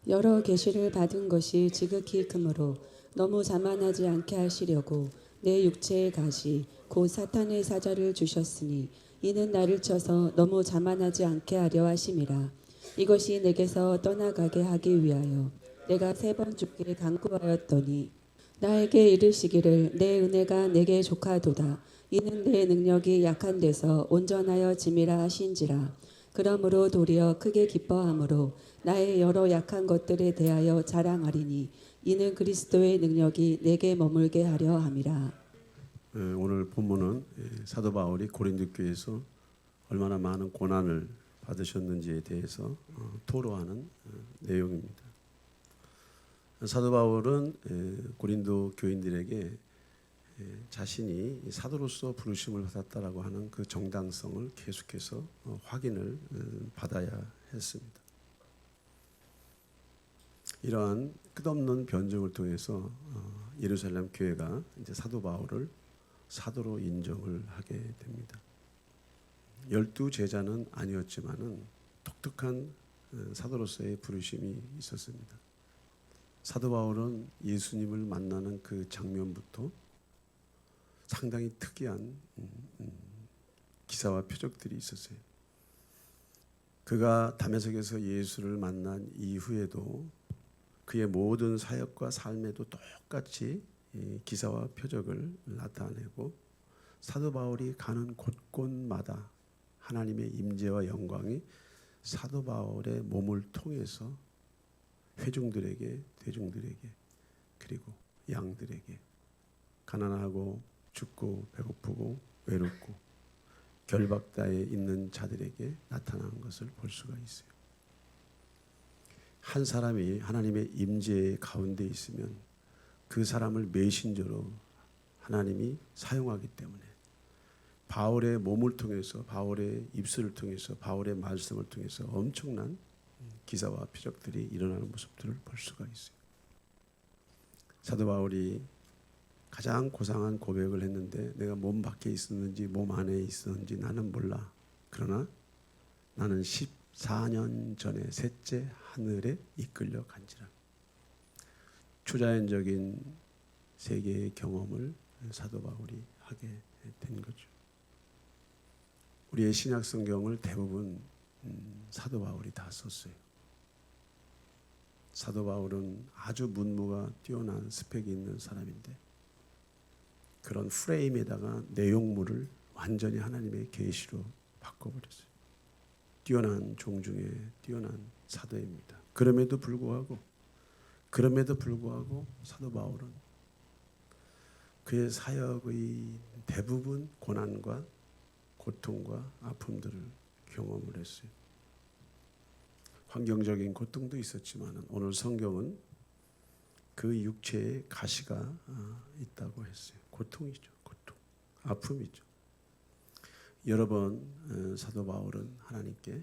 여러 계시를 받은 것이 지극히 크므로 너무 자만하지 않게 하시려고 내 육체의 가시 곧 사탄의 사자를 주셨으니 이는 나를 쳐서 너무 자만하지 않게 하려 하심이라. 이것이 내게서 떠나가게 하기 위하여 내가 3번 주께 간구하였더니 나에게 이르시기를 내 은혜가 내게 족하도다. 이는 내 능력이 약한 데서 온전하여 짐이라 하신지라. 그러므로 도리어 크게 기뻐함으로 나의 여러 약한 것들에 대하여 자랑하리니 이는 그리스도의 능력이 내게 머물게 하려 함이라. 오늘 본문은 사도 바울이 고린도 교회에서 얼마나 많은 고난을 받으셨는지에 대해서 토로하는 내용입니다. 사도 바울은 고린도 교인들에게 자신이 사도로서 부르심을 받았다라고 하는 그 정당성을 계속해서 확인을 받아야 했습니다. 이러한 끝없는 변증을 통해서 예루살렘 교회가 이제 사도 바울을 사도로 인정을 하게 됩니다. 12 제자는 아니었지만은 독특한 사도로서의 부르심이 있었습니다. 사도 바울은 예수님을 만나는 그 장면부터 상당히 특이한 기사와 표적들이 있었어요. 그가 다메섹에서 예수를 만난 이후에도 그의 모든 사역과 삶에도 똑같이 기사와 표적을 나타내고 사도 바울이 가는 곳곳마다 하나님의 임재와 영광이 사도 바울의 몸을 통해서 회중들에게, 대중들에게, 그리고 양들에게 가난하고 춥고 배고프고 외롭고 결박다에 있는 자들에게 나타난 것을 볼 수가 있어요. 한 사람이 하나님의 임재 가운데 있으면 그 사람을 메신저로 하나님이 사용하기 때문에 바울의 몸을 통해서, 바울의 입술을 통해서, 바울의 말씀을 통해서 엄청난 기사와 표적들이 일어나는 모습들을 볼 수가 있어요. 사도 바울이 가장 고상한 고백을 했는데 내가 몸 밖에 있었는지 몸 안에 있었는지 나는 몰라. 그러나 나는 14년 전에 셋째 하늘에 이끌려 간지라. 초자연적인 세계의 경험을 사도 바울이 하게 된 거죠. 우리의 신약 성경을 대부분 사도 바울이 다 썼어요. 사도 바울은 아주 문무가 뛰어난 스펙이 있는 사람인데 그런 프레임에다가 내용물을 완전히 하나님의 계시로 바꿔버렸어요. 뛰어난 종 중에 뛰어난 사도입니다. 그럼에도 불구하고 사도 바울은 그의 사역의 대부분 고난과 고통과 아픔들을 경험을 했어요. 환경적인 고통도 있었지만 오늘 성경은 그 육체에 가시가 있다고 했어요. 고통이죠. 고통. 아픔이죠. 여러 번 사도 바울은 하나님께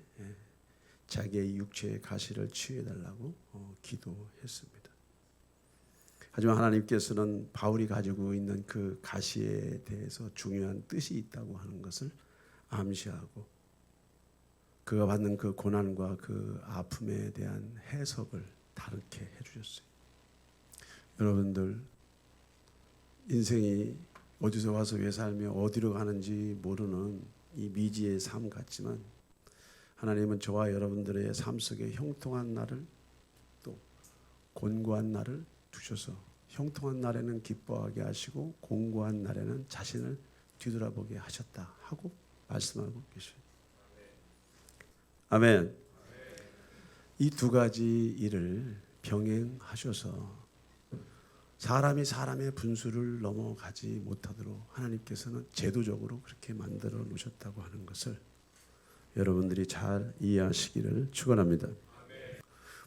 자기의 육체의 가시를 치유해달라고 기도했습니다. 하지만 하나님께서는 바울이 가지고 있는 그 가시에 대해서 중요한 뜻이 있다고 하는 것을 암시하고 그가 받는 그 고난과 그 아픔에 대한 해석을 다르게 해주셨어요. 여러분들 인생이 어디서 와서 왜 살며 어디로 가는지 모르는 이 미지의 삶 같지만 하나님은 저와 여러분들의 삶 속에 형통한 날을 또 곤고한 날을 두셔서 형통한 날에는 기뻐하게 하시고 곤고한 날에는 자신을 뒤돌아보게 하셨다 하고 말씀하고 계셔요. 아멘. 이 두 가지 일을 병행하셔서 사람이 사람의 분수를 넘어가지 못하도록 하나님께서는 제도적으로 그렇게 만들어 놓으셨다고 하는 것을 여러분들이 잘 이해하시기를 축원합니다.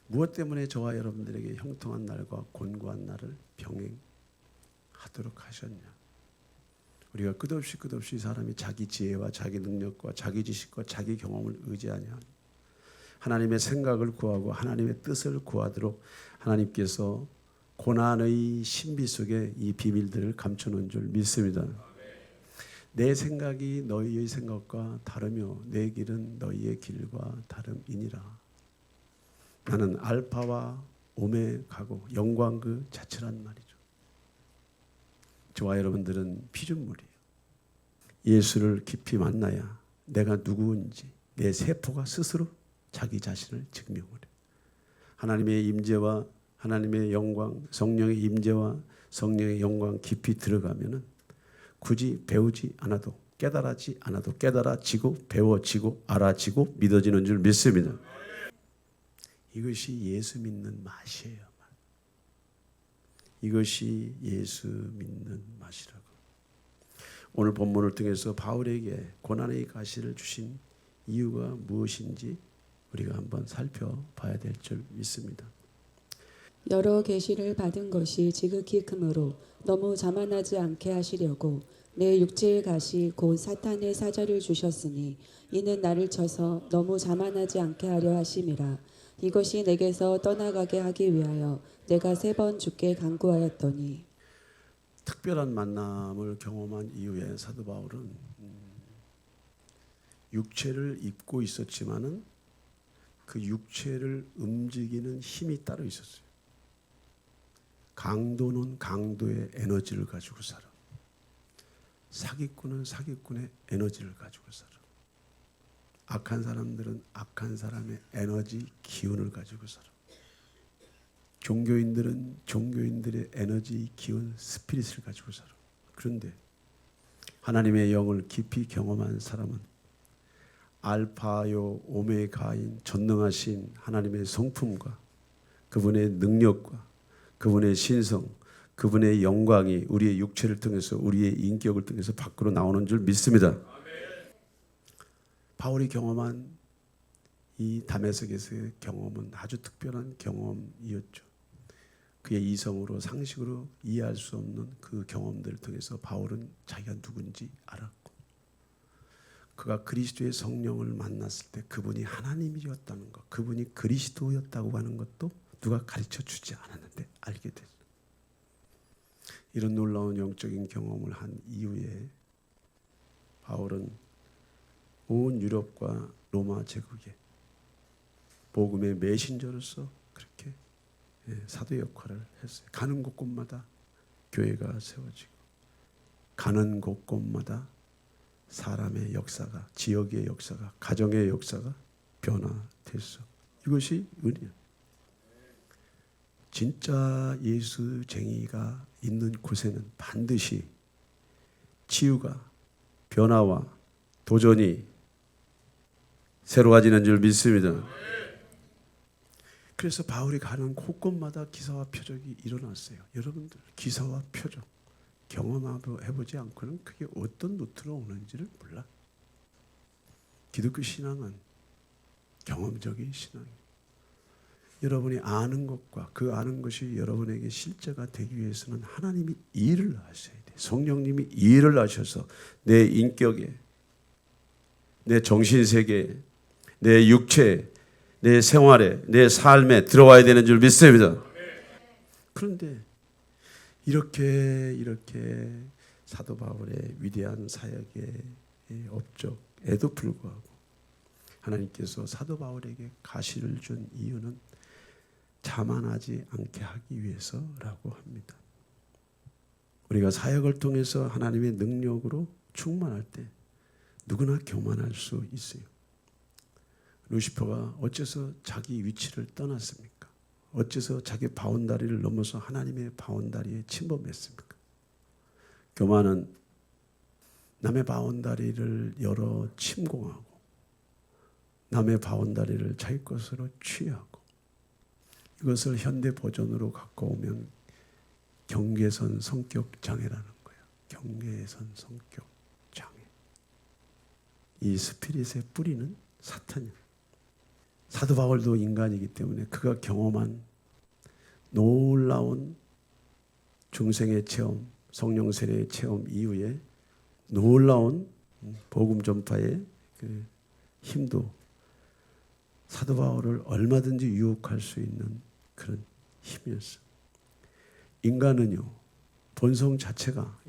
무엇 때문에 저와 여러분들에게 형통한 날과 곤고한 날을 병행하도록 하셨냐? 우리가 끝없이 사람이 자기 지혜와 자기 능력과 자기 지식과 자기 경험을 의지하냐? 하나님의 생각을 구하고 하나님의 뜻을 구하도록 하나님께서 고난의 신비 속에 이 비밀들을 감춰놓은 줄 믿습니다. 내 생각이 너희의 생각과 다르며 내 길은 너희의 길과 다름이니라. 나는 알파와 오메가고 영광 그 자체란 말이죠. 저와 여러분들은 피조물이에요. 예수를 깊이 만나야 내가 누구인지 내 세포가 스스로 자기 자신을 증명을 해요. 하나님의 임재와 하나님의 영광, 성령의 임재와 성령의 영광 깊이 들어가면은 굳이 배우지 않아도 깨달아지 않아도 깨달아지고 배워지고 알아지고 믿어지는 줄 믿습니다. 이것이 예수 믿는 맛이에요. 이것이 예수 믿는 맛이라고. 오늘 본문을 통해서 바울에게 고난의 가시를 주신 이유가 무엇인지 우리가 한번 살펴봐야 될 줄 믿습니다. 여러 계시를 받은 것이 지극히 크므로 너무 자만하지 않게 하시려고 내 육체의 가시 곧 사탄의 사자를 주셨으니 이는 나를 쳐서 너무 자만하지 않게 하려 하심이라. 이것이 내게서 떠나가게 하기 위하여 내가 3번 주께 간구하였더니. 특별한 만남을 경험한 이후에 사도 바울은 육체를 입고 있었지만은 그 육체를 움직이는 힘이 따로 있었어요. 강도는 강도의 에너지를 가지고 살아. 사기꾼은 사기꾼의 에너지를 가지고 살아. 악한 사람들은 악한 사람의 에너지 기운을 가지고 살아. 종교인들은 종교인들의 에너지 기운 스피릿을 가지고 살아. 그런데 하나님의 영을 깊이 경험한 사람은 알파요 오메가인 전능하신 하나님의 성품과 그분의 능력과 그분의 신성, 그분의 영광이 우리의 육체를 통해서 우리의 인격을 통해서 밖으로 나오는 줄 믿습니다. 바울이 경험한 이 다메섹에서의 경험은 아주 특별한 경험이었죠. 그의 이성으로 상식으로 이해할 수 없는 그 경험들을 통해서 바울은 자기가 누군지 알았고 그가 그리스도의 성령을 만났을 때 그분이 하나님이었다는 것, 그분이 그리스도였다고 하는 것도 누가 가르쳐 주지 않았는데 알게 됐어요. 이런 놀라운 영적인 경험을 한 이후에 바울은 온 유럽과 로마 제국에 복음의 메신저로서 그렇게 사도 역할을 했어요. 가는 곳곳마다 교회가 세워지고 가는 곳곳마다 사람의 역사가, 지역의 역사가, 가정의 역사가 변화됐어. 이것이 은혜야. 진짜 예수쟁이가 있는 곳에는 반드시 치유가, 변화와 도전이 새로워지는 줄 믿습니다. 그래서 바울이 가는 곳곳마다 기사와 표적이 일어났어요. 여러분들 기사와 표적 경험해보지 않고는 그게 어떤 루트로 오는지를 몰라. 기독교 신앙은 경험적인 신앙이에요. 여러분이 아는 것과 그 아는 것이 여러분에게 실제가 되기 위해서는 하나님이 일을 하셔야 돼. 성령님이 일을 하셔서 내 인격에, 내 정신세계에, 내 육체에, 내 생활에, 내 삶에 들어와야 되는 줄 믿습니다. 그런데 이렇게 사도 바울의 위대한 사역의 업적에도 불구하고 하나님께서 사도 바울에게 가시를 준 이유는 자만하지 않게 하기 위해서라고 합니다. 우리가 사역을 통해서 하나님의 능력으로 충만할 때 누구나 교만할 수 있어요. 루시퍼가 어째서 자기 위치를 떠났습니까? 어째서 자기 바운다리를 넘어서 하나님의 바운다리에 침범했습니까? 교만은 남의 바운다리를 열어 침공하고 남의 바운다리를 자기 것으로 취하고 이것을 현대 버전으로 갖고 오면 경계선 성격 장애라는 거예요. 경계선 성격 장애. 이 스피릿의 뿌리는 사탄이에요. 사도 바울도 인간이기 때문에 그가 경험한 놀라운 중생의 체험, 성령 세례의 체험 이후에 놀라운 복음 전파의 그 힘도 사도 바울을 얼마든지 유혹할 수 있는 그런 힘이었어요. 인간은 본성 자체가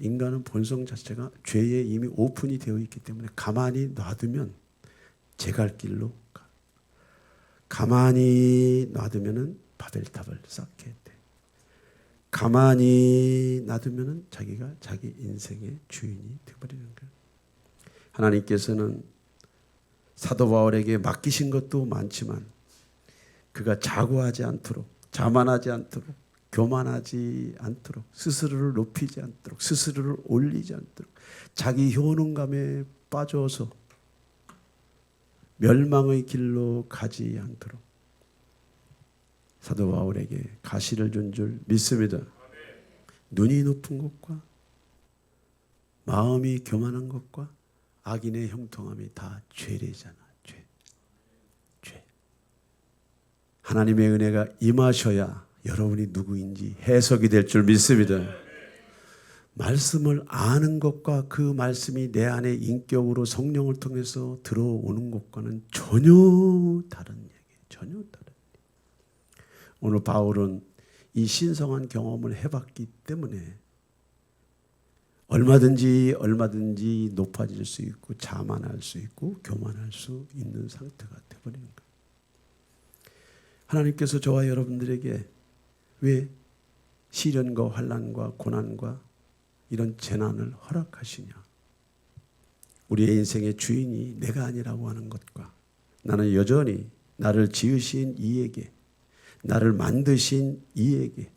죄에 이미 오픈이 되어 있기 때문에 가만히 놔두면 제 갈 길로 가. 가만히 놔두면은 바벨탑을 쌓게 돼. 가만히 놔두면은 자기가 자기 인생의 주인이 되어버리는 거예요. 하나님께서는 사도 바울에게 맡기신 것도 많지만 그가 자고하지 않도록, 자만하지 않도록, 교만하지 않도록, 스스로를 높이지 않도록, 스스로를 올리지 않도록, 자기 효능감에 빠져서 멸망의 길로 가지 않도록 사도 바울에게 가시를 준 줄 믿습니다. 눈이 높은 것과 마음이 교만한 것과 악인의 형통함이 다 죄래잖아. 죄. 하나님의 은혜가 임하셔야 여러분이 누구인지 해석이 될 줄 믿습니다. 말씀을 아는 것과 그 말씀이 내 안에 인격으로 성령을 통해서 들어오는 것과는 전혀 다른 얘기예요. 전혀 다른 얘기. 오늘 바울은 이 신성한 경험을 해봤기 때문에 얼마든지 높아질 수 있고 자만할 수 있고 교만할 수 있는 상태가 되어버리는 거예요. 하나님께서 저와 여러분들에게 왜 시련과 환난과 고난과 이런 재난을 허락하시냐? 우리의 인생의 주인이 내가 아니라고 하는 것과 나는 여전히 나를 지으신 이에게, 나를 만드신 이에게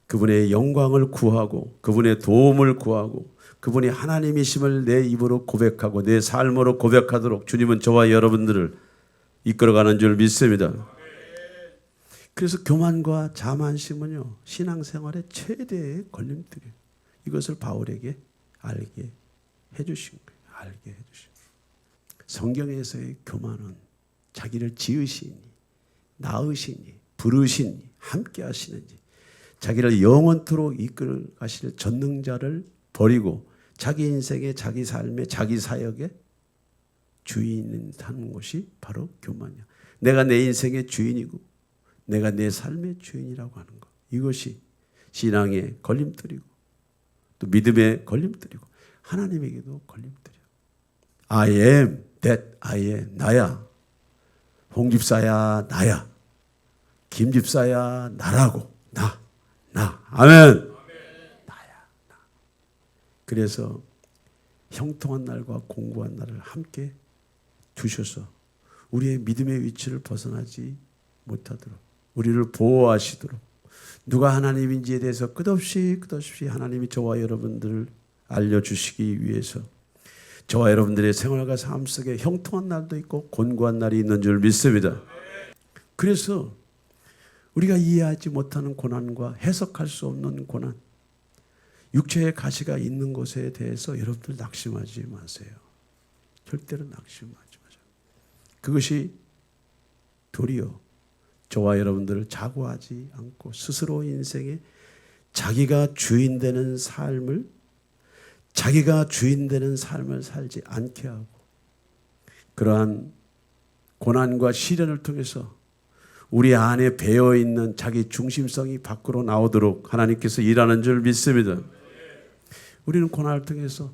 그분의 영광을 구하고 그분의 도움을 구하고 그분이 하나님이심을 내 입으로 고백하고 내 삶으로 고백하도록 주님은 저와 여러분들을 이끌어가는 줄 믿습니다. 그래서 교만과 자만심은요, 신앙생활의 최대의 걸림돌이에요. 이것을 바울에게 알게 해주신 거예요. 알게 해주신 거예요. 성경에서의 교만은 자기를 지으시니, 낳으시니, 부르시니, 함께 하시는지, 자기를 영원토록 이끌 가실 전능자를 버리고 자기 인생의 자기 삶의 자기 사역의 주인이 하는 것이 바로 교만이야. 내가 내 인생의 주인이고 내가 내 삶의 주인이라고 하는 것. 이것이 신앙의 걸림돌이고 또 믿음의 걸림돌이고 하나님에게도 걸림돌이야. I am that I am. 나야. 홍 집사야 나야. 김 집사야 나라고. 나. 아멘. 나야. 나. 그래서 형통한 날과 공고한 날을 함께 두셔서 우리의 믿음의 위치를 벗어나지 못하도록 우리를 보호하시도록 누가 하나님인지에 대해서 끝없이 하나님이 저와 여러분들을 알려주시기 위해서 저와 여러분들의 생활과 삶 속에 형통한 날도 있고 곤고한 날이 있는 줄 믿습니다. 그래서 우리가 이해하지 못하는 고난과 해석할 수 없는 고난, 육체의 가시가 있는 것에 대해서 여러분들 낙심하지 마세요. 절대로 낙심하지 마세요. 그것이 도리어 저와 여러분들을 자고하지 않고 스스로 인생에 자기가 주인 되는 삶을 살지 않게 하고 그러한 고난과 시련을 통해서 우리 안에 배어있는 자기 중심성이 밖으로 나오도록 하나님께서 일하는 줄 믿습니다. 우리는 고난을 통해서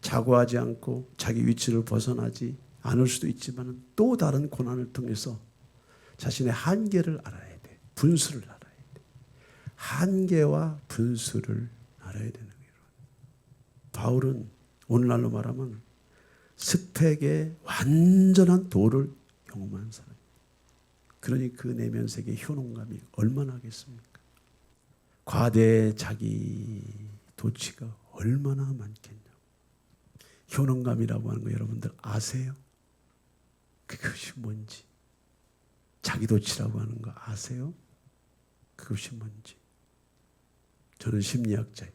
자고하지 않고 자기 위치를 벗어나지 않을 수도 있지만 또 다른 고난을 통해서 자신의 한계를 알아야 돼. 분수를 알아야 돼. 한계와 분수를 알아야 되는 거예요. 바울은 오늘날로 말하면 스펙의 완전한 도를 경험한 사람. 그러니 그 내면 세계 효능감이 얼마나 하겠습니까? 과대 자기 도취가 얼마나 많겠냐. 효능감이라고 하는 거 여러분들 아세요? 그것이 뭔지. 자기도취라고 하는 거 아세요? 그것이 뭔지. 저는 심리학자예요.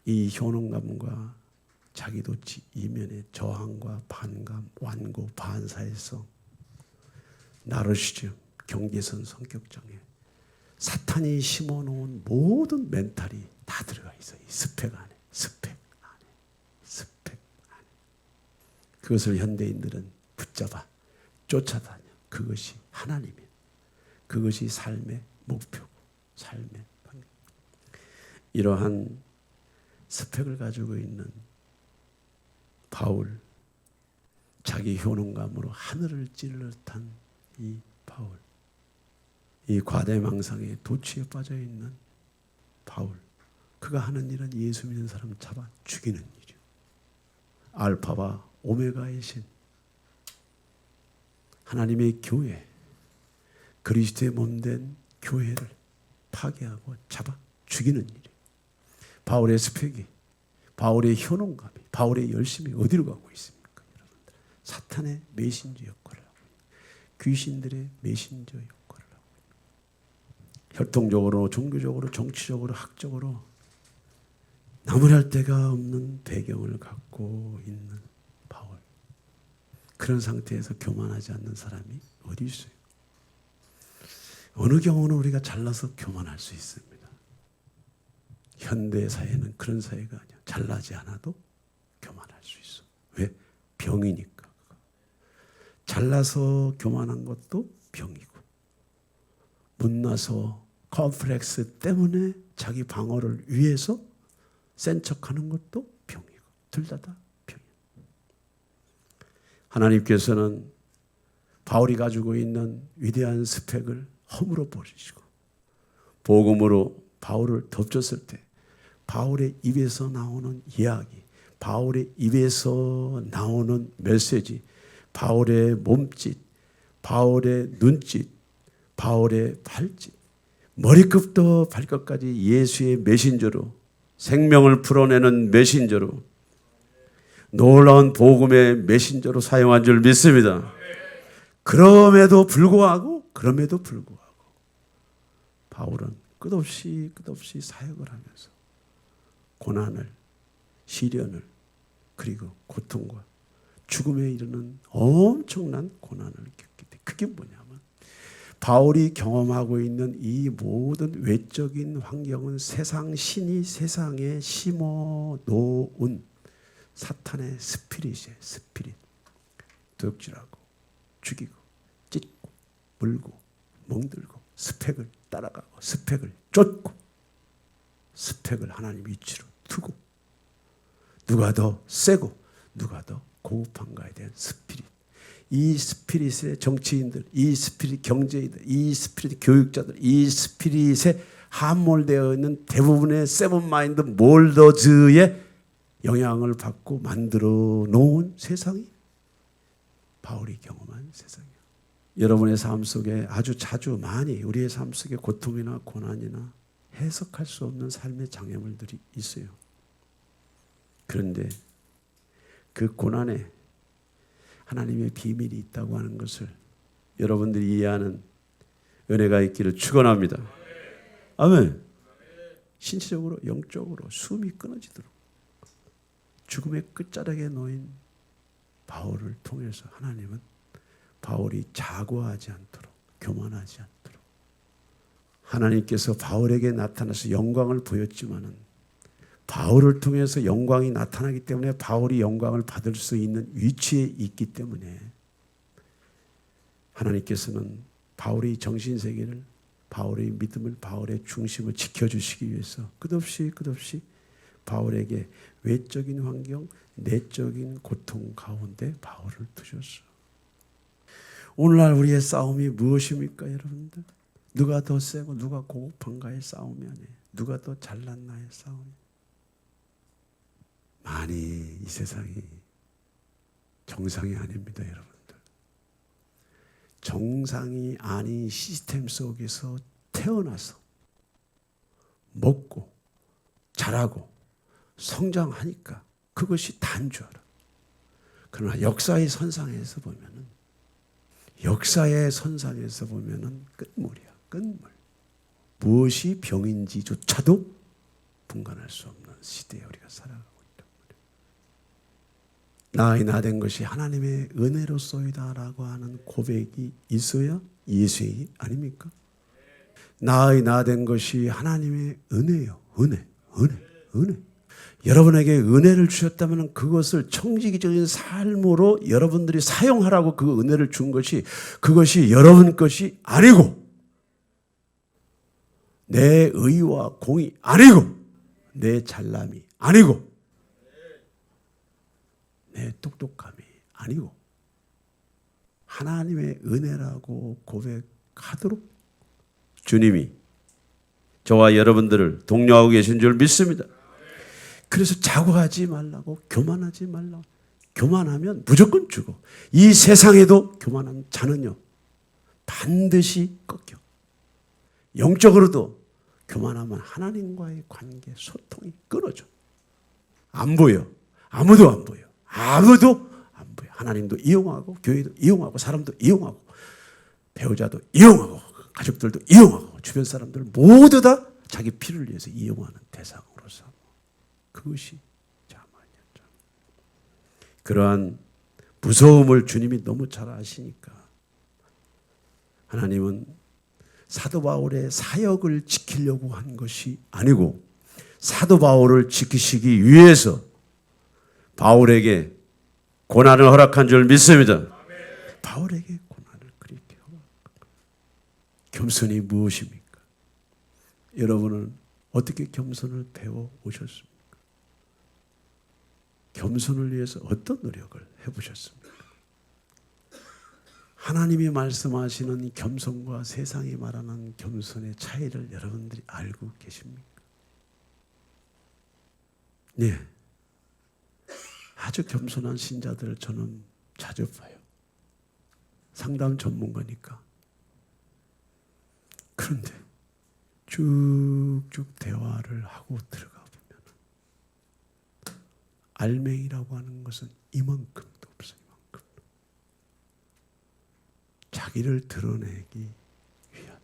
이 효능감과 자기도취 이면의 저항과 반감, 완고, 반사회성, 나르시즘, 경계선 성격장애, 사탄이 심어놓은 모든 멘탈이 다 들어가 있어요. 이 스펙 안에. 그것을 현대인들은 붙잡아 쫓아다녀. 그것이 하나님이에요. 그것이 삶의 목표고 삶의 방향. 이러한 스펙을 가지고 있는 바울, 자기 효능감으로 하늘을 찔러 듯한 이 바울, 이 과대망상의 도취에 빠져 있는 바울, 그가 하는 일은 예수 믿는 사람 잡아 죽이는 일이요. 알파와 오메가의 신, 하나님의 교회, 그리스도의 몸된 교회를 파괴하고 잡아 죽이는 일이에요. 바울의 스펙이, 바울의 효능감이, 바울의 열심이 어디로 가고 있습니까? 여러분들, 사탄의 메신저 역할을 하고 있는, 귀신들의 메신저 역할을 하고 있는, 혈통적으로, 종교적으로, 정치적으로, 학적으로 나무랄 데가 없는 배경을 갖고 있는 바울. 그런 상태에서 교만하지 않는 사람이 어디 있어요? 어느 경우는 우리가 잘나서 교만할 수 있습니다. 현대 사회는 그런 사회가 아니야. 잘나지 않아도 교만할 수 있어. 왜? 병이니까. 잘나서 교만한 것도 병이고, 못나서 컴플렉스 때문에 자기 방어를 위해서 센 척하는 것도 병이고, 둘 다 병이에요. 하나님께서는 바울이 가지고 있는 위대한 스펙을 허물어 버리시고 복음으로 바울을 덮쳤을 때 바울의 입에서 나오는 이야기, 바울의 입에서 나오는 메시지, 바울의 몸짓, 바울의 눈짓, 바울의 발짓, 머리끝부터 발끝까지 예수의 메신저로, 생명을 풀어내는 메신저로, 놀라운 복음의 메신저로 사용한 줄 믿습니다. 그럼에도 불구하고 바울은 끝없이 사역을 하면서 고난을, 시련을, 그리고 고통과 죽음에 이르는 엄청난 고난을 겪게 돼. 그게 뭐냐면 바울이 경험하고 있는 이 모든 외적인 환경은 세상 신이 세상에 심어 놓은 사탄의 스피릿이에요. 스피릿. 도둑질하고 죽이고 찢고 물고 멍들고 스펙을 따라가고 스펙을 쫓고 스펙을 하나님 위치로 두고 누가 더 세고 누가 더 고급한가에 대한 스피릿. 이 스피릿의 정치인들, 이 스피릿 경제인들, 이 스피릿 교육자들, 이 스피릿에 함몰되어 있는 대부분의 세븐마인드 몰더즈의 영향을 받고 만들어 놓은 세상이 바울이 경험한 세상이에요. 여러분의 삶 속에 아주 자주 많이 우리의 삶 속에 고통이나 고난이나 해석할 수 없는 삶의 장애물들이 있어요. 그런데 그 고난에 하나님의 비밀이 있다고 하는 것을 여러분들이 이해하는 은혜가 있기를 축원합니다. 아멘. 신체적으로 영적으로 숨이 끊어지도록 죽음의 끝자락에 놓인 바울을 통해서 하나님은 바울이 자고하지 않도록, 교만하지 않도록 하나님께서 바울에게 나타나서 영광을 보였지만은 바울을 통해서 영광이 나타나기 때문에 바울이 영광을 받을 수 있는 위치에 있기 때문에 하나님께서는 바울의 정신세계를, 바울의 믿음을, 바울의 중심을 지켜주시기 위해서 끝없이 바울에게 외적인 환경, 내적인 고통 가운데 바울을 두셨어. 오늘날 우리의 싸움이 무엇입니까, 여러분들? 누가 더 세고 누가 고급한가의 싸움이 아니에요. 누가 더 잘났나의 싸움이에요. 많이 이 세상이 정상이 아닙니다, 여러분들. 정상이 아닌 시스템 속에서 태어나서 먹고 자라고 성장하니까 그것이 다인 줄 알아. 그러나 역사의 선상에서 보면은 끝물이야, 끝물. 무엇이 병인지조차도 분간할 수 없는 시대에 우리가 살아가고 있단 말이야. 나의 나된 것이 하나님의 은혜로소이다라고 하는 고백이 있어야 예수의 아닙니까? 나의 나된 것이 하나님의 은혜요. 은혜. 여러분에게 은혜를 주셨다면 그것을 청지기적인 삶으로 여러분들이 사용하라고 그 은혜를 준 것이, 그것이 여러분 것이 아니고 내 의와 공이 아니고 내 잘남이 아니고 내 똑똑함이 아니고 하나님의 은혜라고 고백하도록 주님이 저와 여러분들을 독려하고 계신 줄 믿습니다. 그래서 자고하지 말라고, 교만하지 말라고. 교만하면 무조건 죽어. 이 세상에도 교만한 자는요 반드시 꺾여. 영적으로도 교만하면 하나님과의 관계, 소통이 끊어져. 안 보여. 아무도 안 보여. 아무도 안 보여. 하나님도 이용하고, 교회도 이용하고, 사람도 이용하고, 배우자도 이용하고, 가족들도 이용하고, 주변 사람들 모두 다 자기 피를 위해서 이용하는 대상으로 삼아. 그것이 자만이었죠. 그러한 무서움을 주님이 너무 잘 아시니까 하나님은 사도 바울의 사역을 지키려고 한 것이 아니고 사도 바울을 지키시기 위해서 바울에게 고난을 허락한 줄 믿습니다. 바울에게 고난을 그렇게 허락한 겸손이 무엇입니까? 여러분은 어떻게 겸손을 배워 오셨습니까? 겸손을 위해서 어떤 노력을 해보셨습니까? 하나님이 말씀하시는 겸손과 세상이 말하는 겸손의 차이를 여러분들이 알고 계십니까? 네. 아주 겸손한 신자들을 저는 자주 봐요. 상담 전문가니까. 그런데 쭉쭉 대화를 하고 들어가 보면 알맹이라고 하는 것은 이만큼도 없어요. 이만큼도. 자기를 드러내기 위한,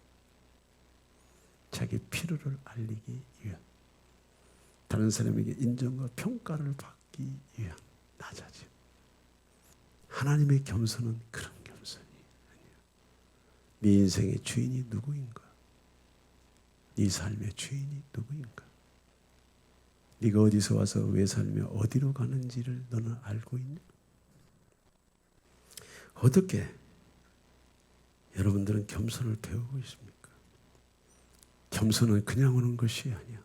자기 필요를 알리기 위한, 다른 사람에게 인정과 평가를 받기 위한 낮아짐. 하나님의 겸손은 그런 겸손이 아니야. 네 인생의 주인이 누구인가? 네 삶의 주인이 누구인가? 네가 어디서 와서 왜 살며 어디로 가는지를 너는 알고 있냐? 어떻게 여러분들은 겸손을 배우고 있습니까? 겸손은 그냥 오는 것이 아니야.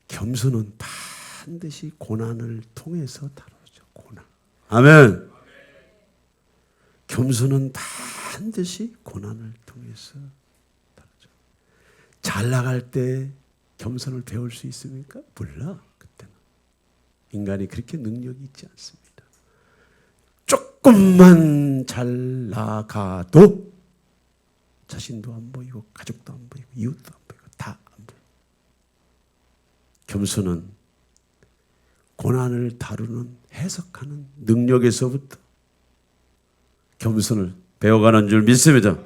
겸손은 반드시 고난을 통해서 다루죠. 고난. 아멘. 겸손은 반드시 고난을 통해서 다루죠. 잘 나갈 때 겸손을 배울 수 있습니까? 몰라. 그때는 인간이 그렇게 능력이 있지 않습니다. 조금만 잘 나가도 자신도 안 보이고 가족도 안 보이고 이웃도 안 보이고 다 안 보이고. 겸손은 고난을 다루는 해석하는 능력에서부터 겸손을 배워가는 줄 믿습니다.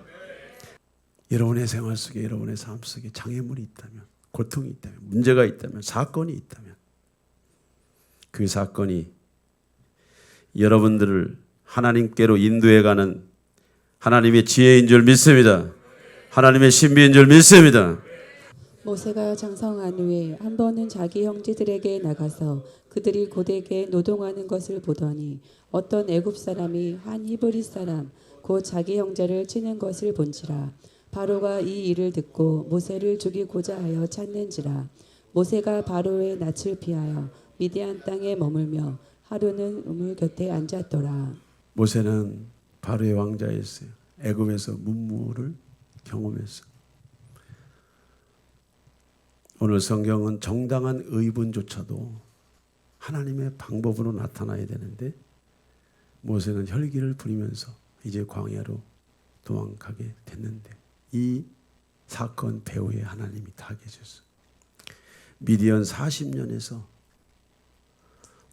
여러분의 생활 속에, 여러분의 삶 속에 장애물이 있다면, 고통이 있다면, 문제가 있다면, 사건이 있다면 그 사건이 여러분들을 하나님께로 인도해가는 하나님의 지혜인 줄 믿습니다. 하나님의 신비인 줄 믿습니다. 모세가 장성한 후에 한 번은 자기 형제들에게 나가서 그들이 고되게 노동하는 것을 보더니 어떤 애굽 사람이 한 히브리 사람 곧 자기 형제를 치는 것을 본지라. 바로가 이 일을 듣고 모세를 죽이고자 하여 찾는지라. 모세가 바로의 낯을 피하여 미디안 땅에 머물며 하루는 우물 곁에 앉았더라. 모세는 바로의 왕자였어요. 애굽에서 문무를 경험했어요. 오늘 성경은 정당한 의분조차도 하나님의 방법으로 나타나야 되는데 모세는 혈기를 부리면서 이제 광야로 도망가게 됐는데 이 사건 배후에 하나님이 다 계셨어요. 미디안 40년에서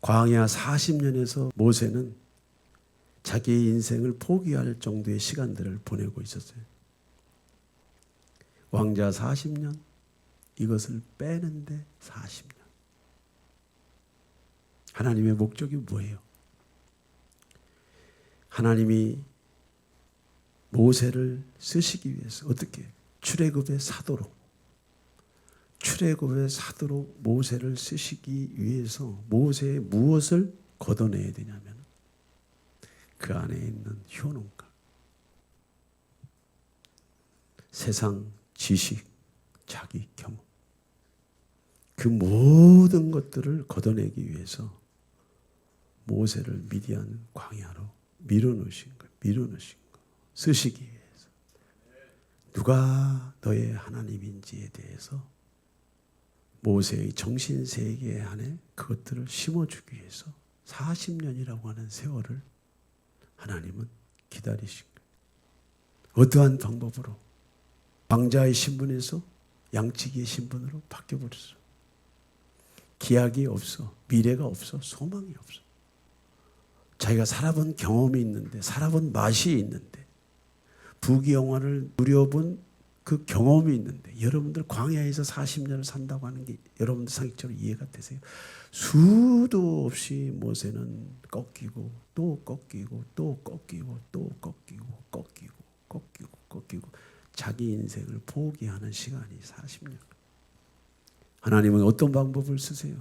광야 40년에서 모세는 자기의 인생을 포기할 정도의 시간들을 보내고 있었어요. 왕자 40년, 이것을 빼는데 40년. 하나님의 목적이 뭐예요? 하나님이 모세를 쓰시기 위해서 어떻게? 출애굽의 사도로 모세를 쓰시기 위해서 모세의 무엇을 걷어내야 되냐면 그 안에 있는 효능과 세상 지식, 자기 경험 그 모든 것들을 걷어내기 위해서 모세를 미디안 광야로 밀어넣으신 거예요. 밀어넣으신 거. 쓰시기 위해서. 누가 너의 하나님인지에 대해서 모세의 정신세계 안에 그것들을 심어주기 위해서 40년이라고 하는 세월을 하나님은 기다리신 거예요. 어떠한 방법으로? 왕자의 신분에서 양치기의 신분으로 바뀌어버렸어. 기약이 없어. 미래가 없어. 소망이 없어. 자기가 살아본 경험이 있는데, 살아본 맛이 있는데, 부귀영화를 누려본 그 경험이 있는데, 여러분들 광야에서 40년을 산다고 하는 게 여러분들 상식적으로 이해가 되세요? 수도 없이 모세는 꺾이고 또 꺾이고 또 꺾이고 또 꺾이고 꺾이고 꺾이고 꺾이고 자기 인생을 포기하는 시간이 40년. 하나님은 어떤 방법을 쓰세요?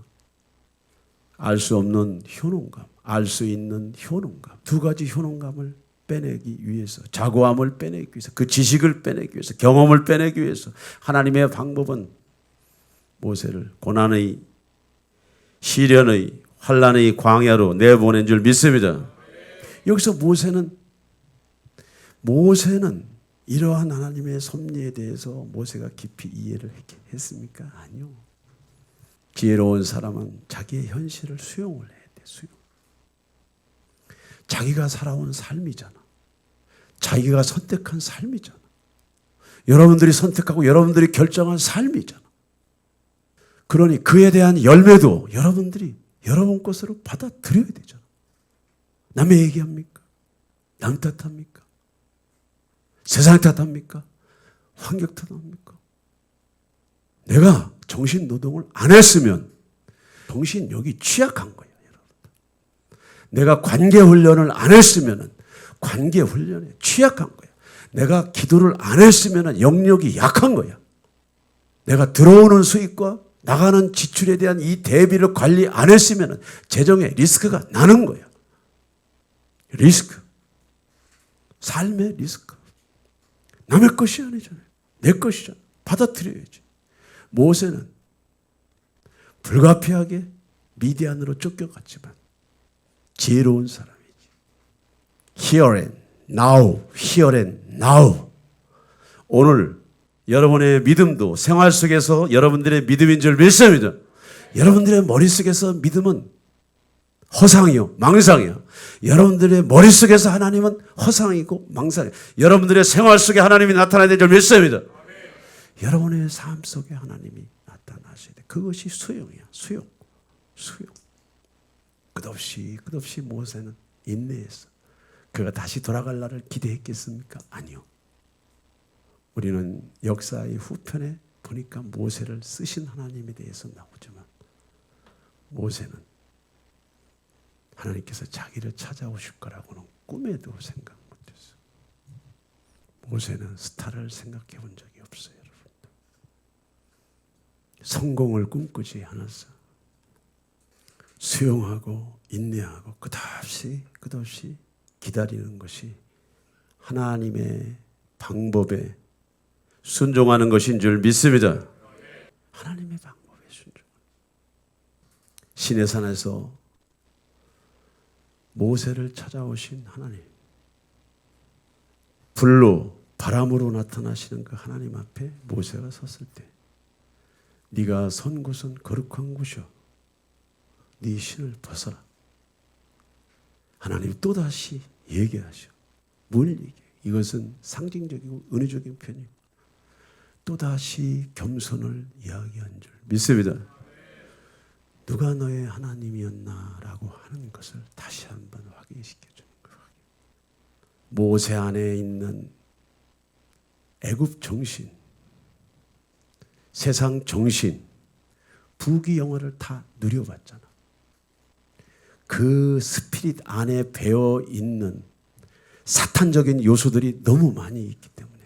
알 수 없는 효능감, 알 수 있는 효능감, 두 가지 효능감을 빼내기 위해서, 자고함을 빼내기 위해서, 그 지식을 빼내기 위해서, 경험을 빼내기 위해서 하나님의 방법은 모세를 고난의 시련의 환난의 광야로 내보낸 줄 믿습니다. 여기서 모세는 이러한 하나님의 섭리에 대해서 모세가 깊이 이해를 했습니까? 아니요. 지혜로운 사람은 자기의 현실을 수용을 해야 돼. 수용. 자기가 살아온 삶이잖아. 자기가 선택한 삶이잖아. 여러분들이 선택하고 여러분들이 결정한 삶이잖아. 그러니 그에 대한 열매도 여러분들이 여러분 것으로 받아들여야 되잖아. 남의 얘기합니까? 남 탓합니까? 세상 탓합니까? 환경 탓합니까? 내가 정신노동을 안 했으면 정신력이 취약한 거예요. 여러분. 내가 관계훈련을 안 했으면 관계훈련에 취약한 거야. 내가 기도를 안 했으면 영역이 약한 거야. 내가 들어오는 수익과 나가는 지출에 대한 이 대비를 관리 안 했으면 재정에 리스크가 나는 거야. 리스크. 삶의 리스크. 남의 것이 아니잖아요. 내 것이잖아. 받아들여야지. 모세는 불가피하게 미디안으로 쫓겨갔지만 지혜로운 사람이지. Here and now, here and now. 오늘 여러분의 믿음도 생활 속에서 여러분들의 믿음인 줄 믿습니다. 여러분들의 머릿속에서 믿음은 허상이요, 망상이요. 여러분들의 머릿속에서 하나님은 허상이고 망상이요. 여러분들의 생활 속에 하나님이 나타나야 될 줄 믿습니다. 여러분의 삶 속에 하나님이 나타나셔야 돼. 그것이 수용이야. 수용. 끝없이 모세는 인내했어. 그가 다시 돌아갈 날을 기대했겠습니까? 아니요. 우리는 역사의 후편에 보니까 모세를 쓰신 하나님에 대해서 나오지만 모세는 하나님께서 자기를 찾아오실 거라고는 꿈에도 생각 못했어요. 모세는 스타를 생각해 본 적이 없어요. 여러분. 성공을 꿈꾸지 않았어. 수용하고 인내하고 끝없이 기다리는 것이 하나님의 방법에 순종하는 것인 줄 믿습니다. 하나님의 방법에 순종. 시내산에서 모세를 찾아오신 하나님. 불로 바람으로 나타나시는 그 하나님 앞에 모세가 섰을 때 네가 선 곳은 거룩한 곳이요. 네 신을 벗어라. 하나님 또다시 얘기하셔. 뭘 얘기해? 이것은 상징적이고 은혜적인 표현이고 또다시 겸손을 이야기한 줄 믿습니다. 누가 너의 하나님이었나라고 하는 것을 다시 한번 확인시켜주는 거예요. 모세 안에 있는 애굽 정신, 세상 정신, 부귀영화를 다 누려봤잖아. 그 스피릿 안에 배어 있는 사탄적인 요소들이 너무 많이 있기 때문에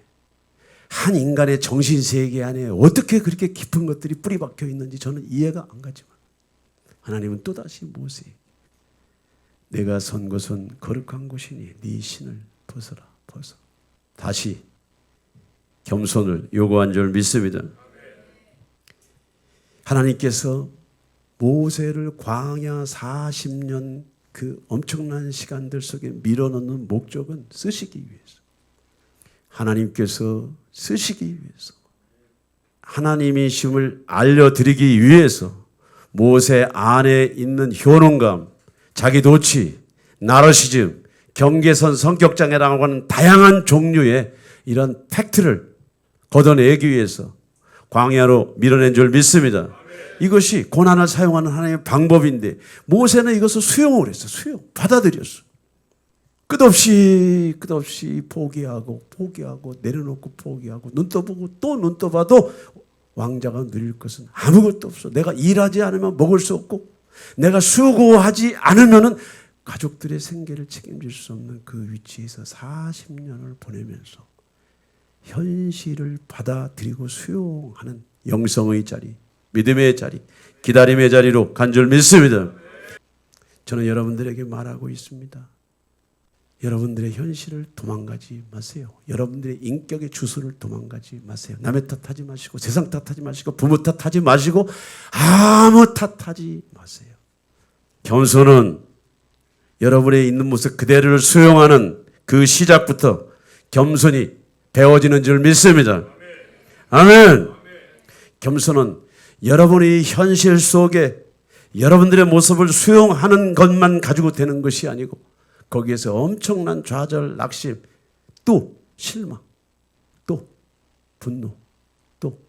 한 인간의 정신세계 안에 어떻게 그렇게 깊은 것들이 뿌리 박혀 있는지 저는 이해가 안 가지만 하나님은 또다시 모세 내가 선 곳은 거룩한 곳이니 네 신을 벗어라. 다시 겸손을 요구한 줄 믿습니다. 하나님께서 모세를 광야 40년 그 엄청난 시간들 속에 밀어넣는 목적은 쓰시기 위해서. 하나님께서 쓰시기 위해서. 하나님이심을 알려드리기 위해서 모세 안에 있는 효능감, 자기 도취, 나르시즘, 경계선 성격장애라고 하는 다양한 종류의 이런 팩트를 걷어내기 위해서 광야로 밀어낸 줄 믿습니다. 이것이 고난을 사용하는 하나님의 방법인데 모세는 이것을 수용을 했어. 받아들였어. 끝없이 포기하고 내려놓고 포기하고 눈 떠보고 또 눈 떠봐도 왕자가 누릴 것은 아무것도 없어. 내가 일하지 않으면 먹을 수 없고 내가 수고하지 않으면 가족들의 생계를 책임질 수 없는 그 위치에서 40년을 보내면서 현실을 받아들이고 수용하는 영성의 자리, 믿음의 자리, 기다림의 자리로 간 줄 믿습니다. 저는 여러분들에게 말하고 있습니다. 여러분들의 현실을 도망가지 마세요. 여러분들의 인격의 주소를 도망가지 마세요. 남의 탓하지 마시고 세상 탓하지 마시고 부모 탓하지 마시고 아무 탓하지 마세요. 겸손은 여러분의 있는 모습 그대로를 수용하는 그 시작부터 겸손히 배워지는 줄 믿습니다. 아멘. 겸손은 여러분의 현실 속에 여러분들의 모습을 수용하는 것만 가지고 되는 것이 아니고 거기에서 엄청난 좌절, 낙심, 또 실망, 또 분노, 또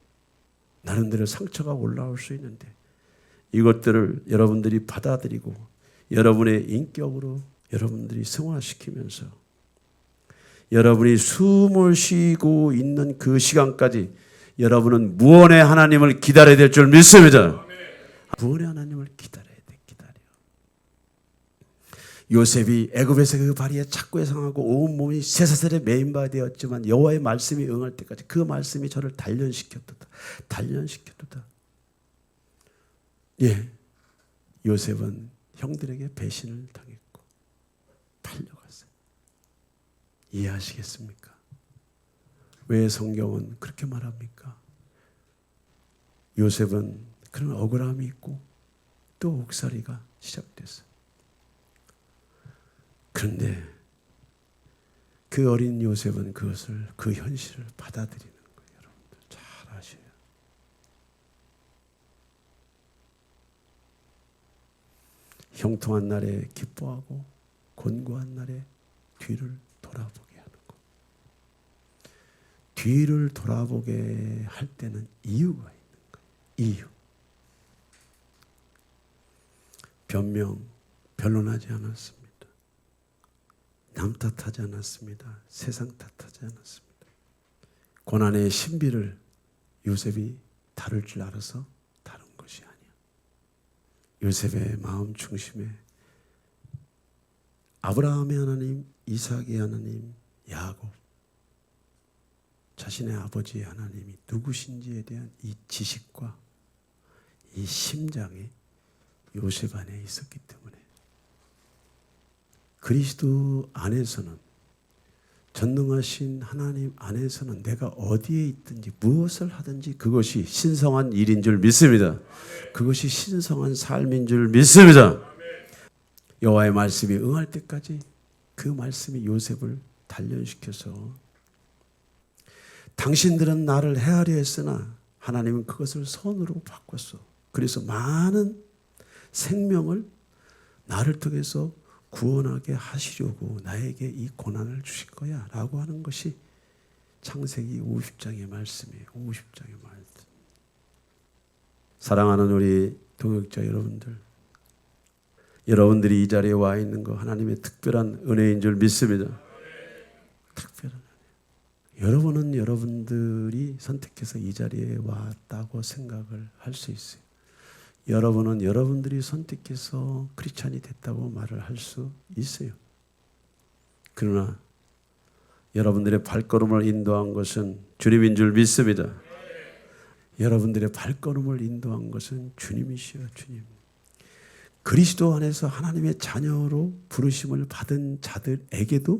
나름대로 상처가 올라올 수 있는데 이것들을 여러분들이 받아들이고 여러분의 인격으로 여러분들이 승화시키면서 여러분이 숨을 쉬고 있는 그 시간까지 여러분은 무언의 하나님을 기다려야 될 줄 믿습니다. 무언의 하나님을 기다려야 돼. 요셉이 애굽에서 그 바리에 착고에 상하고 온몸이 쇠사슬에 매인바 되었지만 여호와의 말씀이 응할 때까지 그 말씀이 저를 단련시켰도다. 예, 요셉은 형들에게 배신을 당했고 팔려갔어요. 이해하시겠습니까? 왜 성경은 그렇게 말합니까? 요셉은 그런 억울함이 있고 또 옥살이가 시작됐어요. 그런데 그 어린 요셉은 그것을 그 현실을 받아들이는 거예요. 여러분들 잘 아셔요. 형통한 날에 기뻐하고 곤고한 날에 뒤를 돌아보게 하는 거. 뒤를 돌아보게 할 때는 이유가 있는 거예요. 이유. 변론하지 않았습니다. 남 탓하지 않았습니다. 세상 탓하지 않았습니다. 고난의 신비를 요셉이 다룰 줄 알아서 다룬 것이 아니야. 요셉의 마음 중심에 아브라함의 하나님, 이삭의 하나님, 야곱, 자신의 아버지의 하나님이 누구신지에 대한 이 지식과 이 심장이 요셉 안에 있었기 때문에 그리스도 안에서는, 전능하신 하나님 안에서는 내가 어디에 있든지 무엇을 하든지 그것이 신성한 일인 줄 믿습니다. 그것이 신성한 삶인 줄 믿습니다. 여호와의 말씀이 응할 때까지 그 말씀이 요셉을 단련시켜서 당신들은 나를 해하려 했으나 하나님은 그것을 선으로 바꿨어. 그래서 많은 생명을 나를 통해서 구원하게 하시려고 나에게 이 고난을 주실 거야 라고 하는 것이 창세기 50장의 말씀이에요. 50장의 말씀. 사랑하는 우리 동역자 여러분들, 여러분들이 이 자리에 와 있는 거 하나님의 특별한 은혜인 줄 믿습니다. 특별한 은혜. 여러분은 여러분들이 선택해서 이 자리에 왔다고 생각을 할 수 있어요. 여러분은 여러분들이 선택해서 크리스찬이 됐다고 말을 할 수 있어요. 그러나 여러분들의 발걸음을 인도한 것은 주님인 줄 믿습니다. 여러분들의 발걸음을 인도한 것은 주님이시여, 주님. 그리스도 안에서 하나님의 자녀로 부르심을 받은 자들에게도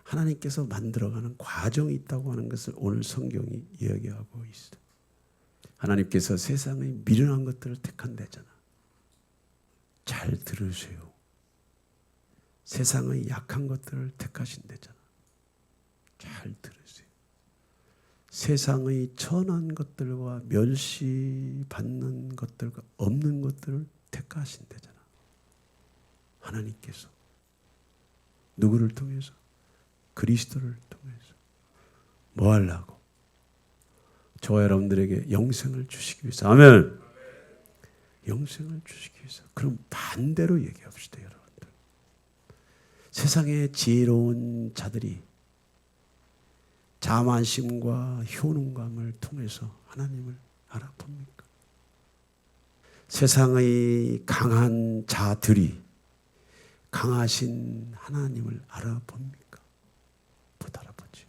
하나님께서 만들어가는 과정이 있다고 하는 것을 오늘 성경이 이야기하고 있어요. 하나님께서 세상의 미련한 것들을 택한다잖아. 잘 들으세요. 세상의 약한 것들을 택하신대잖아. 잘 들으세요. 세상의 천한 것들과 멸시받는 것들과 없는 것들을 택하신대잖아. 하나님께서 누구를 통해서? 그리스도를 통해서. 뭐 하려고? 저와 여러분들에게 영생을 주시기 위해서. 아멘. 영생을 주시기 위해서. 그럼 반대로 얘기합시다, 여러분들. 세상의 지혜로운 자들이 자만심과 효능감을 통해서 하나님을 알아봅니까? 세상의 강한 자들이 강하신 하나님을 알아봅니까? 못 알아보지.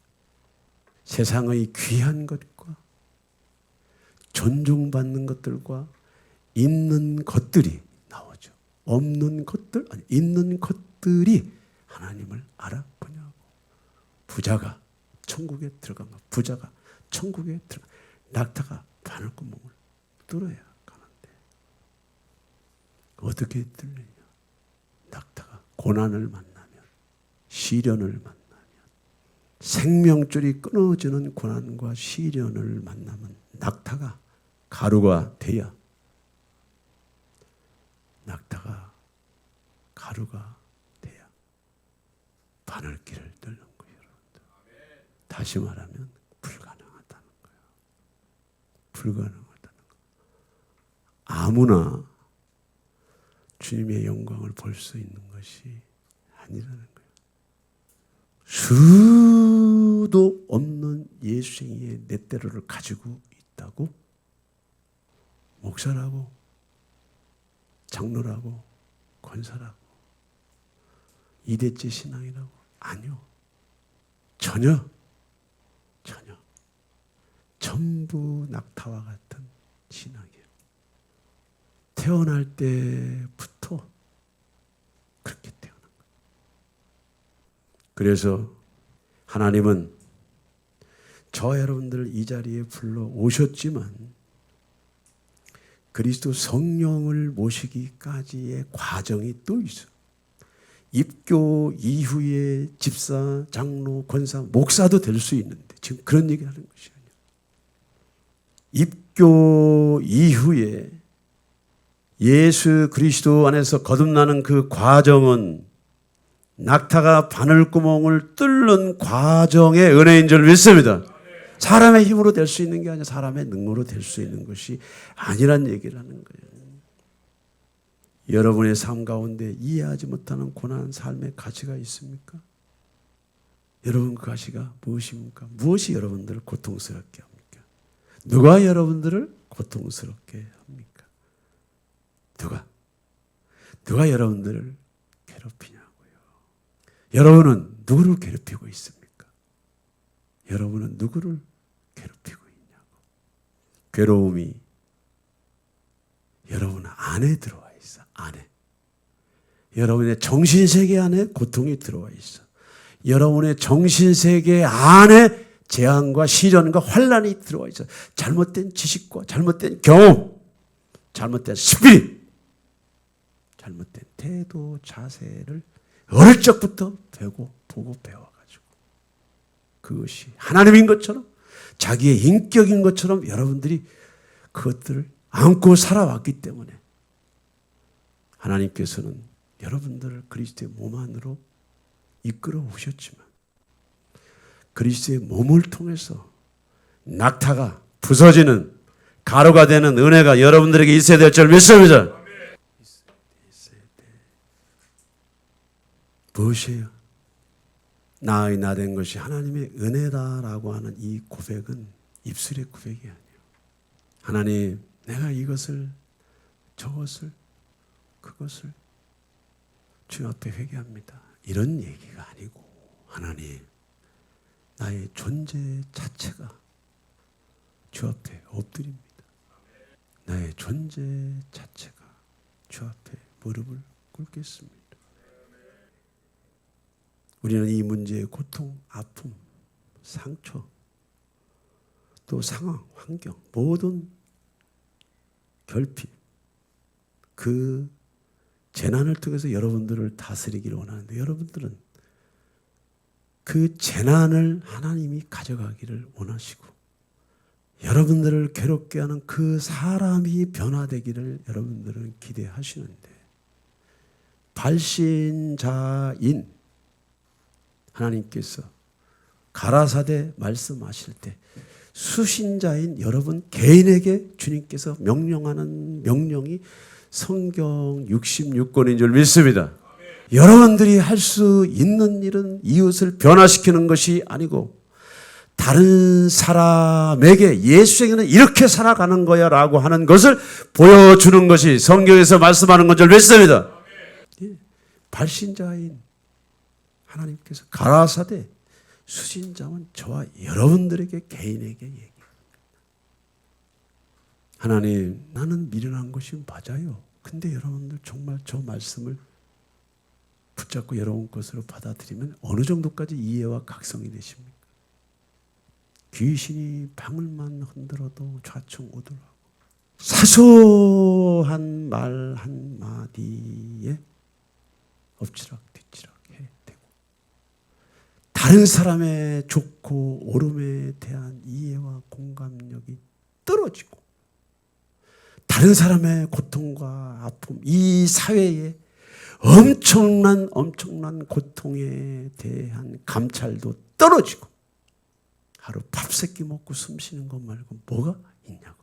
세상의 귀한 것과 존중받는 것들과 있는 것들이 나오죠. 없는 것들, 아니 있는 것들이 하나님을 알아보냐고. 부자가 천국에 들어간 거, 부자가 천국에 들어간, 낙타가 바늘구멍을 뚫어야 가는데 어떻게 뚫느냐? 낙타가 고난을 만나면, 시련을 만나면, 생명줄이 끊어지는 고난과 시련을 만나면 낙타가 가루가 돼야, 낙타가 가루가 돼야 바늘길을 뚫는 거예요, 여러분들. 다시 말하면 불가능하다는 거예요. 불가능하다는 거예요. 아무나 주님의 영광을 볼 수 있는 것이 아니라는 거예요. 수도 없는 예수쟁이의 넷대로를 가지고 있다고 목사라고 장로라고 권사라고 이대째 신앙이라고 아니요. 전혀 전부 낙타와 같은 신앙이에요. 태어날 때부터 그렇게 태어난 거예요. 그래서 하나님은 저 여러분들을 이 자리에 불러 오셨지만 그리스도 성령을 모시기까지의 과정이 또 있어요. 입교 이후에 집사, 장로, 권사, 목사도 될 수 있는데 지금 그런 얘기를 하는 것이 아니에요. 입교 이후에 예수 그리스도 안에서 거듭나는 그 과정은 낙타가 바늘구멍을 뚫는 과정의 은혜인 줄 믿습니다. 사람의 힘으로 될 수 있는 게 아니라 사람의 능력으로 될 수 있는 것이 아니란 얘기를 하는 거예요. 여러분의 삶 가운데 이해하지 못하는 고난 삶의 가치가 있습니까? 여러분 그 가치가 무엇입니까? 무엇이 여러분들을 고통스럽게 합니까? 누가 여러분들을 고통스럽게 합니까? 누가 여러분들을 괴롭히냐고요. 여러분은 누구를 괴롭히고 있습니까? 여러분은 누구를 괴롭히고 있냐고. 괴로움이 여러분 안에 들어와 있어. 안에. 여러분의 정신세계 안에 고통이 들어와 있어. 여러분의 정신세계 안에 재앙과 시련과 환난이 들어와 있어. 잘못된 지식과 잘못된 경험, 잘못된 스피릿, 잘못된 태도, 자세를 어릴 적부터 보고 배워가지고 그것이 하나님인 것처럼 자기의 인격인 것처럼 여러분들이 그것들을 안고 살아왔기 때문에 하나님께서는 여러분들을 그리스도의 몸 안으로 이끌어 오셨지만 그리스도의 몸을 통해서 낙타가 부서지는 가루가 되는 은혜가 여러분들에게 있어야 될 줄 믿습니다. 무엇이에요? 나의 나 된 것이 하나님의 은혜다라고 하는 이 고백은 입술의 고백이 아니에요. 하나님, 내가 이것을, 저것을, 그것을 주 앞에 회개합니다. 이런 얘기가 아니고 하나님, 나의 존재 자체가 주 앞에 엎드립니다. 나의 존재 자체가 주 앞에 무릎을 꿇겠습니다. 우리는 이 문제의 고통, 아픔, 상처, 또 상황, 환경, 모든 결핍, 그 재난을 통해서 여러분들을 다스리기를 원하는데 여러분들은 그 재난을 하나님이 가져가기를 원하시고 여러분들을 괴롭게 하는 그 사람이 변화되기를 여러분들은 기대하시는데 발신자인 하나님께서 가라사대 말씀하실 때 수신자인 여러분 개인에게 주님께서 명령하는 명령이 성경 66권인 줄 믿습니다. 여러분들이 할 수 있는 일은 이웃을 변화시키는 것이 아니고 다른 사람에게 예수에게는 이렇게 살아가는 거야 라고 하는 것을 보여주는 것이 성경에서 말씀하는 건 줄 믿습니다. 발신자인 하나님께서 가라사대 수신자는 저와 여러분들에게 개인에게 얘기합니다. 하나님, 나는 미련한 것이 맞아요. 근데 여러분들 정말 저 말씀을 붙잡고 여러분 것으로 받아들이면 어느 정도까지 이해와 각성이 되십니까? 귀신이 방울만 흔들어도 좌청우돌하고 사소한 말 한마디에 엎치락뒤치락 해 대고 다른 사람의 좋고 옳음에 대한 이해와 공감력이 떨어지고 다른 사람의 고통과 아픔, 이 사회의 엄청난 고통에 대한 감찰도 떨어지고 하루 밥 세끼 먹고 숨 쉬는 것 말고 뭐가 있냐고.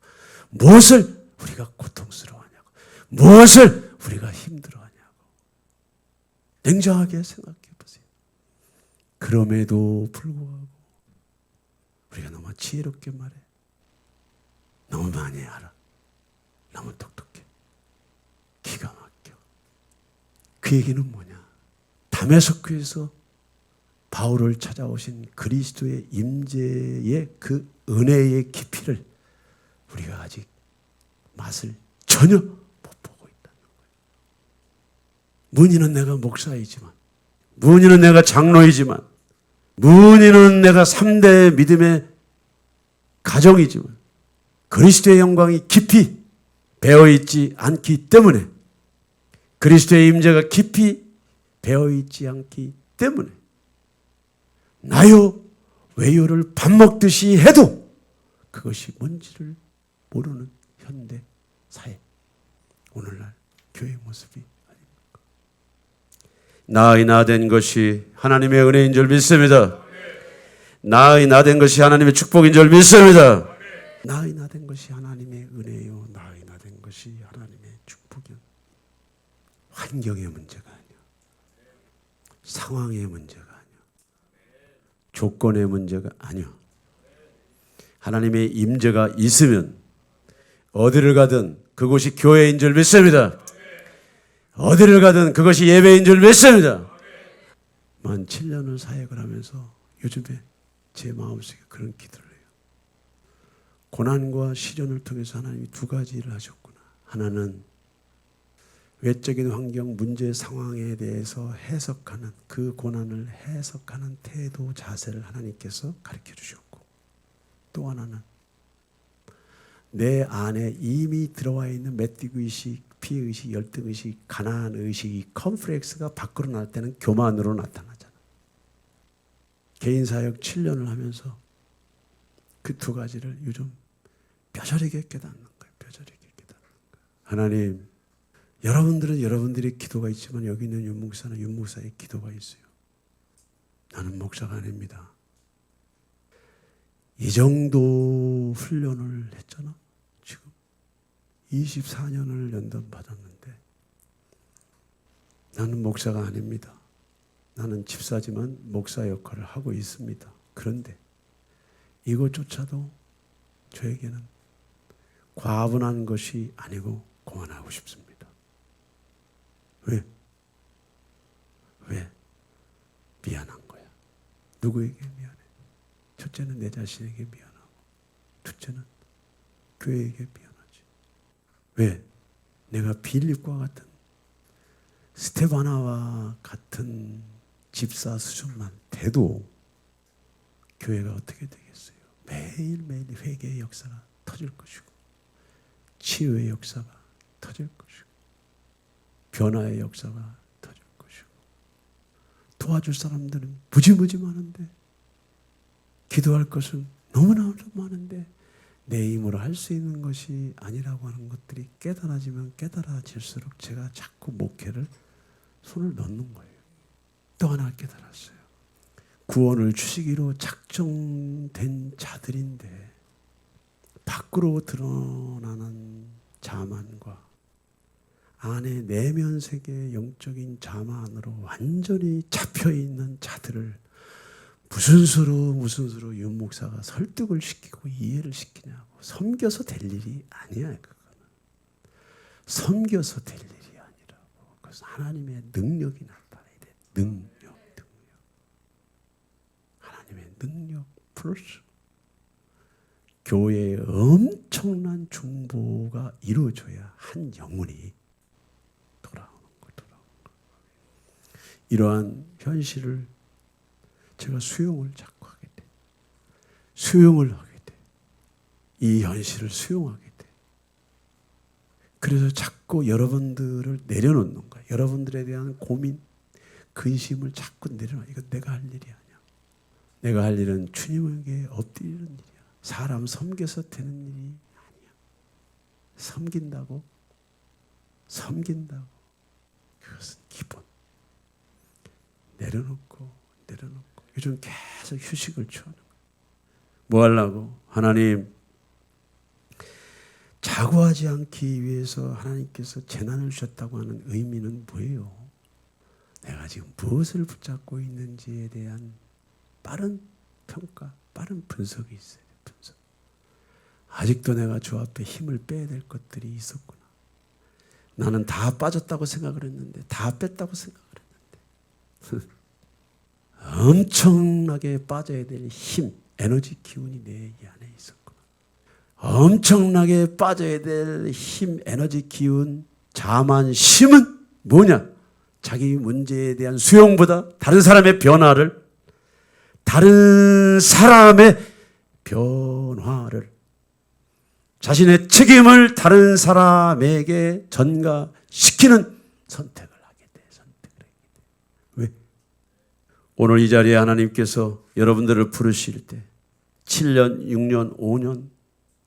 무엇을 우리가 고통스러워하냐고. 무엇을 우리가 힘들어하냐고. 냉정하게 생각해 보세요. 그럼에도 불구하고 우리가 너무 지혜롭게 말해. 너무 많이 알아. 너무 똑똑해. 기가 막혀. 그 얘기는 뭐냐. 다메섹크에서 바울을 찾아오신 그리스도의 임재의 그 은혜의 깊이를 우리가 아직 맛을 전혀 못 보고 있다는 거예요. 문의는 내가 목사이지만, 문의는 내가 장로이지만, 문의는 내가 3대 믿음의 가정이지만 그리스도의 영광이 깊이 배어있지 않기 때문에 그리스도의 임재가 깊이 배어있지 않기 때문에 나요 외요를 밥 먹듯이 해도 그것이 뭔지를 모르는 현대 사회, 오늘날 교회 모습이 아닙니까? 나의 나된 것이 하나님의 은혜인 줄 믿습니다. 나의 나된 것이 하나님의 축복인 줄 믿습니다. 나의 나된 것이 하나님의 은혜요, 나의 나된 것이 하나님의 축복이요. 환경의 문제가 아니야, 상황의 문제가 아니야, 조건의 문제가 아니야. 하나님의 임재가 있으면 어디를 가든 그곳이 교회인 줄 믿습니다. 어디를 가든 그것이 예배인 줄 믿습니다. 만 7년을 사역을 하면서 요즘에 제 마음속에 그런 기도를 해요. 고난과 시련을 통해서 하나님이 두 가지 일을 하셨구나. 하나는 외적인 환경, 문제, 상황에 대해서 해석하는, 그 고난을 해석하는 태도, 자세를 하나님께서 가르쳐 주셨고, 또 하나는 내 안에 이미 들어와 있는 메뚜기의식, 피해의식, 열등의식, 가난의식이 컴플렉스가 밖으로 나올 때는 교만으로 나타나잖아. 개인 사역 7년을 하면서 그 두 가지를 요즘 뼈저리게 깨닫는 거예요. 뼈저리게 깨닫는 거예요. 하나님, 여러분들은 여러분들의 기도가 있지만 여기 있는 윤 목사는 윤 목사의 기도가 있어요. 나는 목사가 아닙니다. 이 정도 훈련을 했잖아. 지금 24년을 연단 받았는데 나는 목사가 아닙니다. 나는 집사지만 목사 역할을 하고 있습니다. 그런데 이것조차도 저에게는 과분한 것이 아니고 고만하고 싶습니다. 왜? 미안한 거야. 누구에게 미안해? 첫째는 내 자신에게 미안하고, 둘째는 교회에게 미안하지. 왜? 내가 빌립과 같은, 스테바나와 같은 집사 수준만 돼도 교회가 어떻게 되겠어요? 매일매일 회개의 역사가 터질 것이고 치유의 역사가 터질 것이고 변화의 역사가 터질 것이고, 도와줄 사람들은 무지무지 많은데, 기도할 것은 너무나 많은데 내 힘으로 할 수 있는 것이 아니라고 하는 것들이 깨달아지면 깨달아질수록 제가 자꾸 목회를 손을 넣는 거예요. 또 하나 깨달았어요. 구원을 주시기로 작정된 자들인데 밖으로 드러나는 자만과 안에 내면 세계의 영적인 자만으로 완전히 잡혀있는 자들을 무슨 수로 윤 목사가 설득을 시키고 이해를 시키냐고. 섬겨서 될 일이 아니야. 그거는 섬겨서 될 일이 아니라고. 그래서 하나님의 능력이 나타나야 돼. 능력. 하나님의 능력 플러스 교회의 엄청난 중보가 이루어져야 한 영혼이 돌아오는 거. 이러한 현실을 제가 수용을 자꾸 하게 돼. 수용을 하게 돼. 이 현실을 수용하게 돼. 그래서 자꾸 여러분들을 내려놓는 거야. 여러분들에 대한 고민, 근심을 자꾸 내려놔. 이거 내가 할 일이 아니야. 내가 할 일은 주님에게 엎드리는 일이야. 사람 섬겨서 되는 일이 아니야. 섬긴다고. 그것은 기본. 내려놓고. 요즘 계속 휴식을 취하는 거예요. 뭐 하려고? 하나님, 자고하지 않기 위해서 하나님께서 재난을 주셨다고 하는 의미는 뭐예요? 내가 지금 무엇을 붙잡고 있는지에 대한 빠른 평가, 빠른 분석이 있어요. 분석. 아직도 내가 주 앞에 힘을 빼야 될 것들이 있었구나. 나는 다 빠졌다고 생각을 했는데, 다 뺐다고 생각을 했는데 엄청나게 빠져야 될 힘, 에너지 기운이 내 안에 있었구나. 엄청나게 빠져야 될 힘, 에너지 기운, 자만심은 뭐냐? 자기 문제에 대한 수용보다 다른 사람의 변화를, 자신의 책임을 다른 사람에게 전가시키는 선택을 하게 돼. 왜? 오늘 이 자리에 하나님께서 여러분들을 부르실 때 7년, 6년, 5년,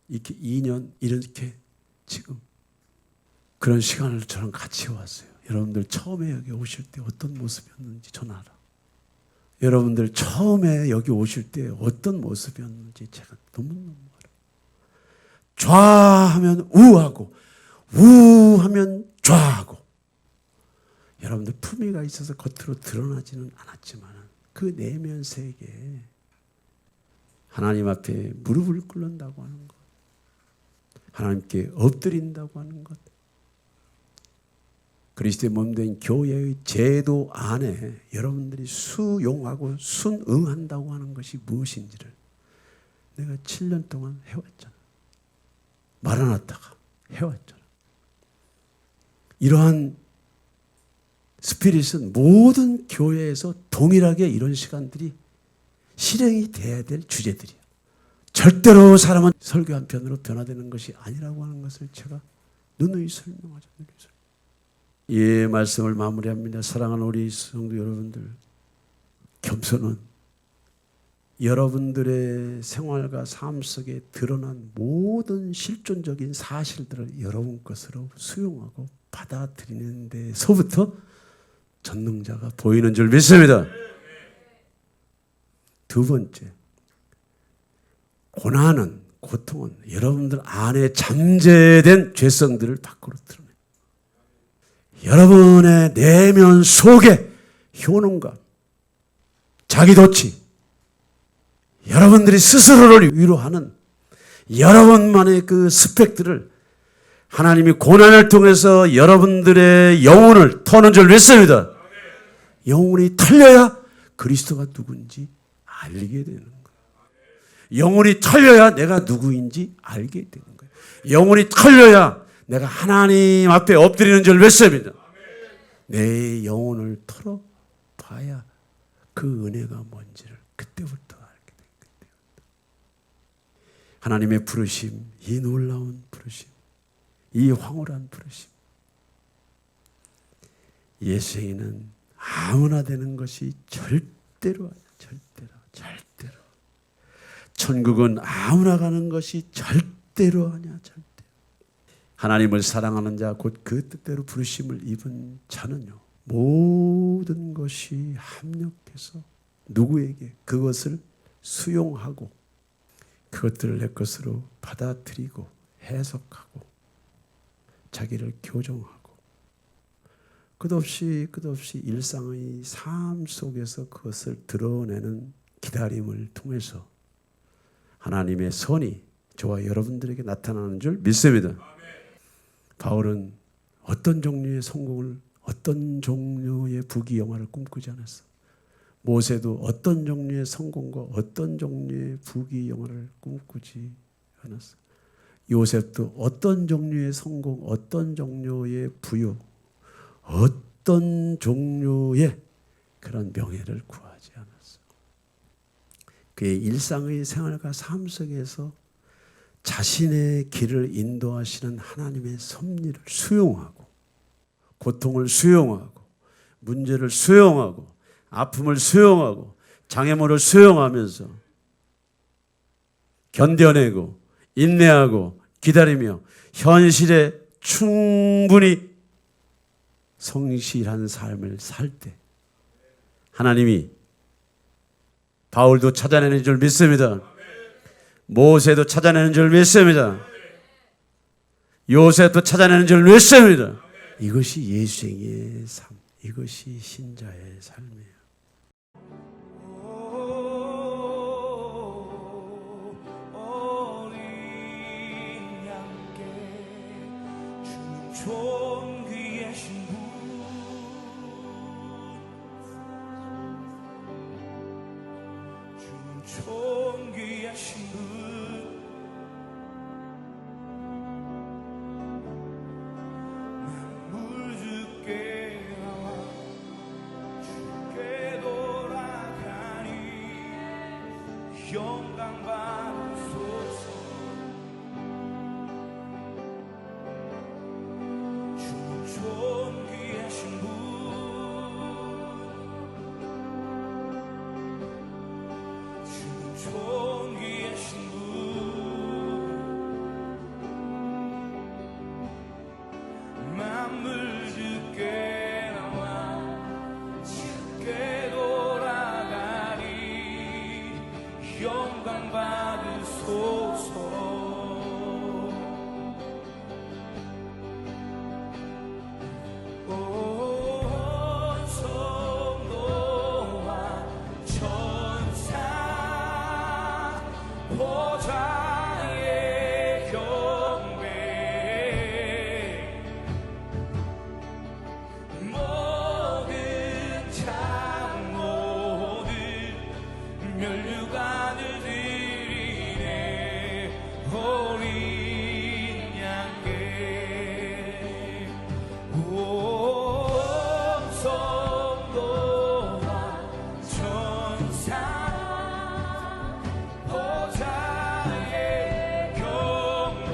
이렇게 2년 이렇게 지금 그런 시간을 저랑 같이 왔어요. 여러분들 처음에 여기 오실 때 어떤 모습이었는지 전 알아. 여러분들 처음에 여기 오실 때 어떤 모습이었는지 제가 너무너무 알아. 좌하면 우하고 우하면 좌하고, 여러분들 품위가 있어서 겉으로 드러나지는 않았지만 그 내면 세계에 하나님 앞에 무릎을 꿇는다고 하는 것, 하나님께 엎드린다고 하는 것, 그리스도의 몸된 교회의 제도 안에 여러분들이 수용하고 순응한다고 하는 것이 무엇인지를 내가 7년 동안 해왔잖아. 마라나타가 해왔잖아. 이러한 스피릿은 모든 교회에서 동일하게 이런 시간들이 실행이 돼야 될 주제들이야. 절대로 사람은 설교 한 편으로 변화되는 것이 아니라고 하는 것을 제가 누누이 설명하죠. 이 말씀을 마무리합니다. 사랑하는 우리 성도 여러분들, 겸손은 여러분들의 생활과 삶 속에 드러난 모든 실존적인 사실들을 여러분 것으로 수용하고 받아들이는 데서부터 전능자가 보이는 줄 믿습니다. 두 번째, 고난은, 고통은 여러분들 안에 잠재된 죄성들을 밖으로 드러내요. 여러분의 내면 속에 효능감, 자기도취, 여러분들이 스스로를 위로하는 여러분만의 그 스펙들을 하나님이 고난을 통해서 여러분들의 영혼을 터는 줄 믿습니다. 영혼이 털려야 그리스도가 누군지 알게 되는 거예요. 영혼이 털려야 내가 누구인지 알게 되는 거예요. 영혼이 털려야 내가 하나님 앞에 엎드리는 줄 믿습니다. 내 영혼을 털어봐야 그 은혜가 뭔지를 그때부터 알게 된 거예요. 하나님의 부르심, 이 놀라운 부르심, 이 황홀한 부르심, 예수에게는 아무나 되는 것이 절대로 아니야. 절대로. 천국은 아무나 가는 것이 절대로 아니야. 절대로. 하나님을 사랑하는 자, 곧 그 뜻대로 부르심을 입은 자는요, 모든 것이 합력해서 누구에게 그것을 수용하고 그것들을 내 것으로 받아들이고 해석하고 자기를 교정하고 끝없이 일상의 삶 속에서 그것을 드러내는 기다림을 통해서 하나님의 선이 저와 여러분들에게 나타나는 줄 믿습니다. 바울은 어떤 종류의 성공을, 어떤 종류의 부귀영화를 꿈꾸지 않았어. 모세도 어떤 종류의 성공과 어떤 종류의 부귀영화를 꿈꾸지 않았어. 요셉도 어떤 종류의 성공, 어떤 종류의 부유, 어떤 종류의 그런 명예를 구하지 않았어. 그의 일상의 생활과 삶 속에서 자신의 길을 인도하시는 하나님의 섭리를 수용하고, 고통을 수용하고, 문제를 수용하고, 아픔을 수용하고, 장애물을 수용하면서 견뎌내고 인내하고 기다리며 현실에 충분히 성실한 삶을 살 때 하나님이 바울도 찾아내는 줄 믿습니다. 모세도 찾아내는 줄 믿습니다. 요셉도 찾아내는 줄 믿습니다. 이것이 예수의 삶, 이것이 신자의 삶이에요. 존귀하신 분, 주는 존귀하신 분, 만물 주께 나와 주께 돌아가니 영광 받으소서. 존귀하신 분, 주는 존귀하신 분, 만물 주께 나와 주께 돌아가니 영광 받으소서. 보좌의 경배, 모든 장로들 면류관을 드리네. 어린 양께 온 성도와 천사 보좌의 경배,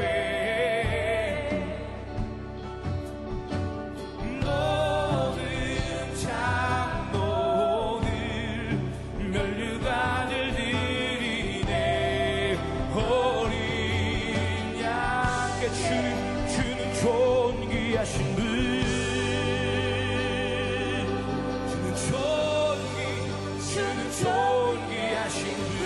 모든 장로들 면류관을 드리네. 어린 양께 주는 존귀하신 분, 주는 존귀하신 분,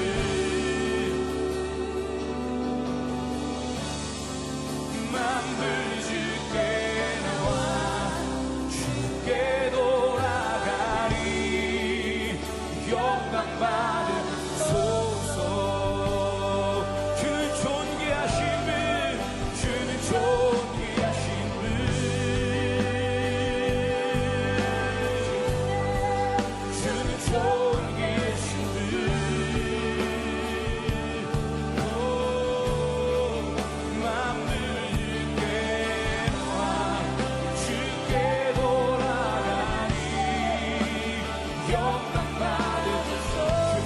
만물 주께 나와 주께 돌아가니 영광 받으소서. 주는 존귀하신 분, 주는 존귀하신 분, 주는 존귀하신 분, 만물 주께 나와 주께 돌아가니 영광 받으소서.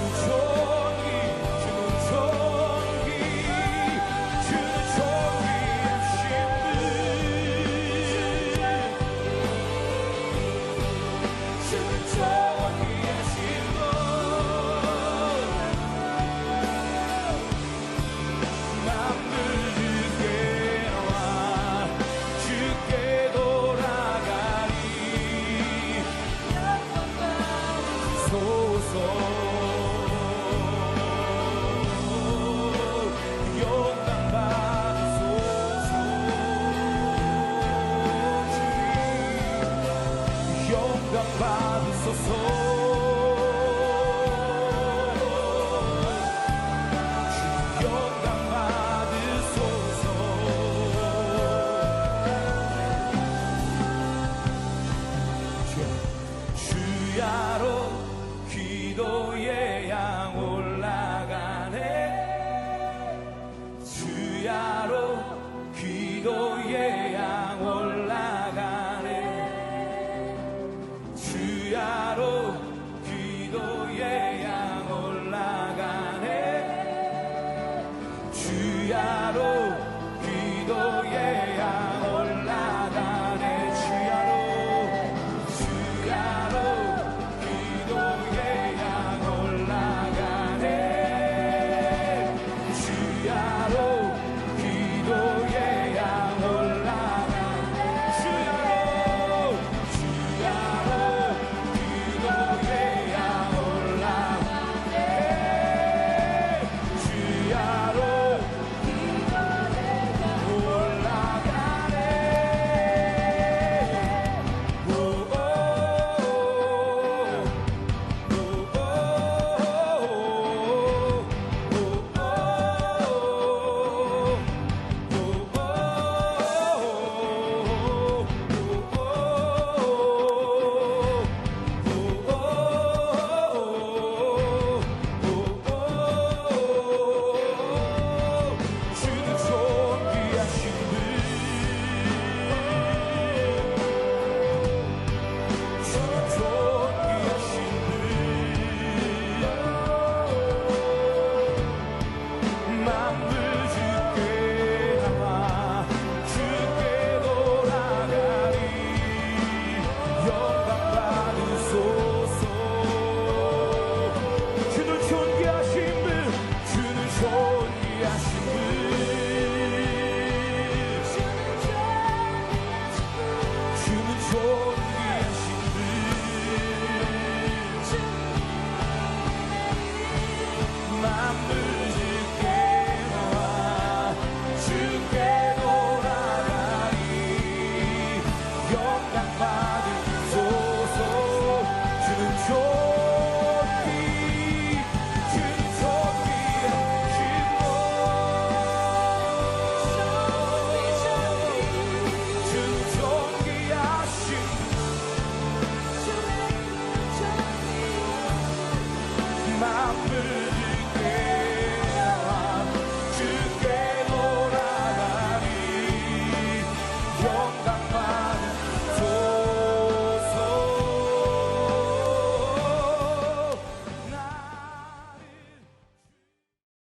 위에 향 올라가네 주야로 기도의